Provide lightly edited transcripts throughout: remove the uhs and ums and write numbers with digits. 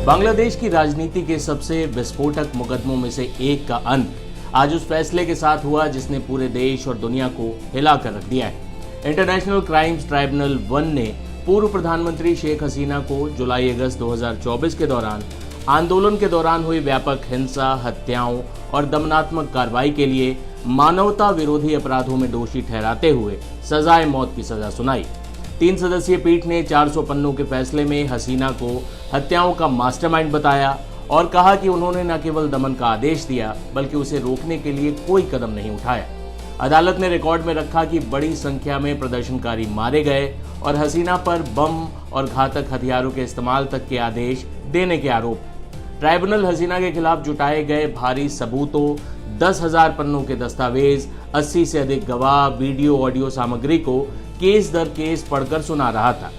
बांग्लादेश की राजनीति के सबसे विस्फोटक मुकदमों में से एक का अंत आज उस फैसले के साथ हुआ जिसने पूरे देश और दुनिया को हिला कर रख दिया है। इंटरनेशनल क्राइम्स ट्राइब्यूनल 1 ने पूर्व प्रधानमंत्री शेख हसीना को जुलाई-अगस्त 2024 के दौरान आंदोलन के दौरान हुई व्यापक हिंसा, हत्याओं और दमनात्मक कार्रवाई के लिए मानवता विरोधी अपराधों में दोषी ठहराते हुए सजाए मौत की सजा सुनाई। 3 सदस्यीय पीठ ने 400 पन्नों के फैसले में हसीना को हत्याओं का मास्टरमाइंड बताया और कहा कि उन्होंने न केवल दमन का आदेश दिया बल्कि उसे रोकने के लिए कोई कदम नहीं उठाया। अदालत ने रिकॉर्ड में रखा कि बड़ी संख्या में प्रदर्शनकारी मारे गए और हसीना पर बम और घातक हथियारों के इस्तेमाल तक के आदेश देने के आरोप। ट्राइब्यूनल हसीना के खिलाफ जुटाए गए भारी सबूतों, 10,000 पन्नों के दस्तावेज, 80 से अधिक गवाह, वीडियो ऑडियो सामग्री को केस दर केस पढ़कर सुना रहा था।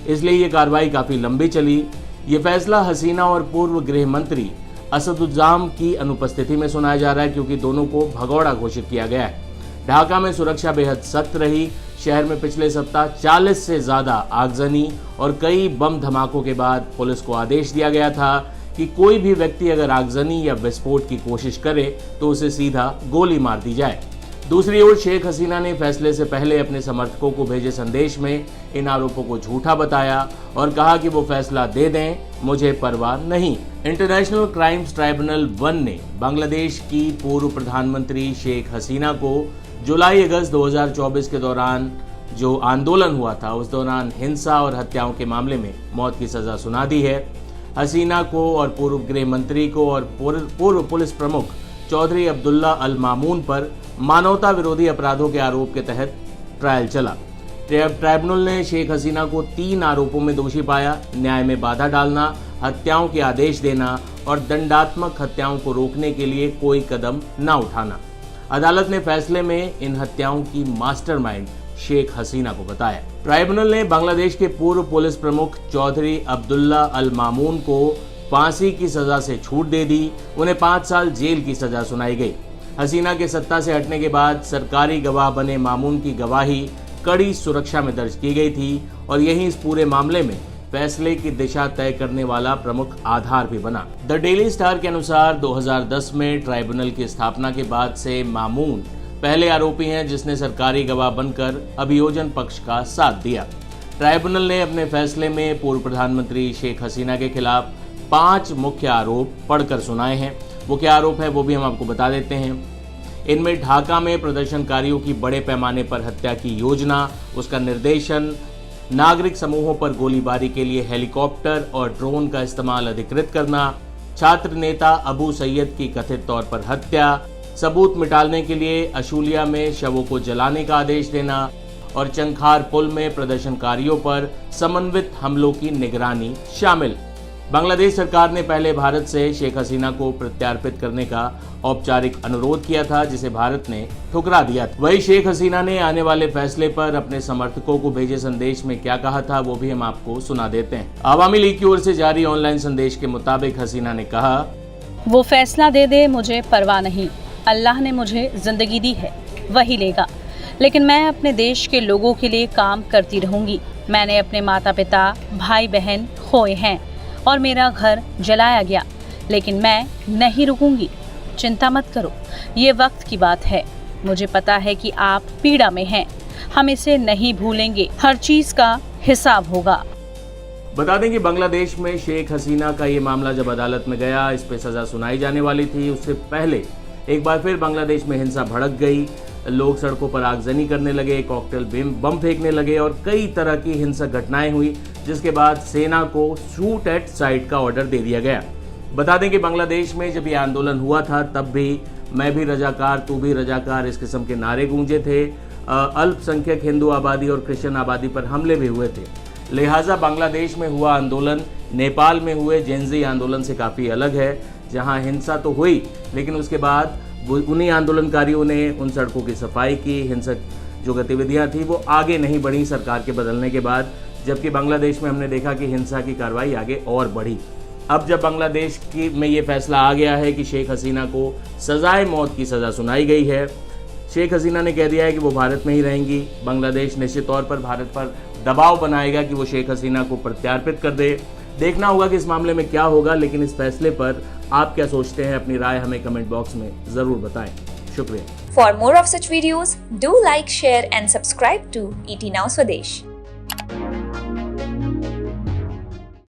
इसलिए ये कार्रवाई काफी लंबी चली। ये फैसला हसीना और पूर्व गृह मंत्री असदुज्जामान की अनुपस्थिति में सुनाया जा रहा है क्योंकि दोनों को भगौड़ा घोषित किया गया है। ढाका में सुरक्षा बेहद सख्त रही। शहर में पिछले सप्ताह 40 से ज्यादा आगजनी और कई बम धमाकों के बाद पुलिस को आदेश दिया गया था कि कोई भी व्यक्ति अगर आगजनी या विस्फोट की कोशिश करे तो उसे सीधा गोली मार दी जाए। दूसरी ओर शेख हसीना ने फैसले से पहले अपने समर्थकों को भेजे संदेश में इन आरोपों को झूठा बताया और कहा कि वो फैसला दे दें, मुझे परवाह नहीं। इंटरनेशनल क्राइम्स ट्राइब्यूनल 1 ने बांग्लादेश की पूर्व प्रधानमंत्री शेख हसीना को जुलाई-अगस्त 2024 के दौरान जो आंदोलन हुआ था उस दौरान हिंसा और हत्याओं के मामले में मौत की सजा सुना दी है। हसीना को और पूर्व गृह मंत्री को और पूर्व पुलिस प्रमुख चौधरी अब्दुल्ला अल मामून पर मानवता विरोधी अपराधों के आरोप के तहत ट्रायल चला। ट्राइब्यूनल ने शेख हसीना को 3 आरोपों में दोषी पाया: न्याय में बाधा डालना, हत्याओं के आदेश देना और दंडात्मक हत्याओं को रोकने के लिए कोई कदम न उठाना। अदालत ने फैसले में इन हत्याओं की मास्टरमाइंड शेख हसीना को बताया। ट्राइब्यूनल ने बांग्लादेश के पूर्व पुलिस प्रमुख चौधरी अब्दुल्ला अल मामून को फांसी की सजा से छूट दे दी। उन्हें 5 साल जेल की सजा सुनाई गई। हसीना के सत्ता से हटने के बाद सरकारी गवाह बने मामून की गवाही कड़ी सुरक्षा में दर्ज की गई थी और यही इस पूरे मामले में फैसले की दिशा तय करने वाला प्रमुख आधार भी बना। द डेली स्टार के अनुसार 2010 में ट्राइब्यूनल की स्थापना के बाद से मामून पहले आरोपी हैं जिसने सरकारी गवाह बनकर अभियोजन पक्ष का साथ दिया। ट्राइब्यूनल ने अपने फैसले में पूर्व प्रधानमंत्री शेख हसीना के खिलाफ 5 मुख्य आरोप पढ़कर सुनाए हैं। वो क्या आरोप है वो भी हम आपको बता देते हैं। इनमें ढाका में प्रदर्शनकारियों की बड़े पैमाने पर हत्या की योजना, उसका निर्देशन, नागरिक समूहों पर गोलीबारी के लिए हेलीकॉप्टर और ड्रोन का इस्तेमाल अधिकृत करना, छात्र नेता अबू सैयद की कथित तौर पर हत्या, सबूत मिटाने के लिए अशूलिया में शवों को जलाने का आदेश देना और चंखार पुल में प्रदर्शनकारियों पर समन्वित हमलों की निगरानी शामिल। बांग्लादेश सरकार ने पहले भारत से शेख हसीना को प्रत्यार्पित करने का औपचारिक अनुरोध किया था जिसे भारत ने ठुकरा दिया था। वही शेख हसीना ने आने वाले फैसले पर अपने समर्थकों को भेजे संदेश में क्या कहा था वो भी हम आपको सुना देते हैं। आवामी लीग की ओर से जारी ऑनलाइन संदेश के मुताबिक हसीना ने कहा, वो फैसला दे दे, मुझे परवाह नहीं। अल्लाह ने मुझे जिंदगी दी है, वही लेगा, लेकिन मैं अपने देश के लोगों के लिए काम करती रहूंगी। मैंने अपने माता पिता, भाई बहन खोए हैं और मेरा घर जलाया गया, लेकिन मैं नहीं रुकूंगी। चिंता मत करो, ये वक्त की बात है। मुझे पता है कि आप पीड़ा में हैं, हम इसे नहीं भूलेंगे। हर चीज का हिसाब होगा। बता दें कि बांग्लादेश में शेख हसीना का ये मामला जब अदालत में गया, इस पे सजा सुनाई जाने वाली थी। उससे पहले एक बार फिर बांग्लादेश में हिंसा भड़क गई। लोग सड़कों पर आगजनी करने लगे, कॉकटेल बम फेंकने लगे और कई तरह की हिंसक घटनाएं हुई, जिसके बाद सेना को शूट एट साइट का ऑर्डर दे दिया गया। बता दें कि बांग्लादेश में जब ये आंदोलन हुआ था तब भी मैं भी रजाकार, तू भी रजाकार, इस किस्म के नारे गूंजे थे। अल्पसंख्यक हिंदू आबादी और क्रिश्चियन आबादी पर हमले भी हुए थे। लिहाजा बांग्लादेश में हुआ आंदोलन नेपाल में हुए जेनजी आंदोलन से काफ़ी अलग है, जहां हिंसा तो हुई लेकिन उसके बाद उन्हीं आंदोलनकारियों ने उन सड़कों की सफाई की। हिंसक जो गतिविधियां थी वो आगे नहीं बढ़ी सरकार के बदलने के बाद, जबकि बांग्लादेश में हमने देखा कि हिंसा की कार्रवाई आगे और बढ़ी। अब जब बांग्लादेश में ये फैसला आ गया है कि शेख हसीना को सजाए मौत की सज़ा सुनाई गई है, शेख हसीना ने कह दिया है कि वो भारत में ही रहेंगी। बांग्लादेश निश्चित तौर पर भारत पर दबाव बनाएगा कि वो शेख हसीना को प्रत्यार्पित कर दे। देखना होगा कि इस मामले में क्या होगा, लेकिन इस फैसले पर आप क्या सोचते हैं, अपनी राय हमें कमेंट बॉक्स में ज़रूर बताएं। शुक्रिया। For more of such videos, do like, share and subscribe to ET Now Swadesh.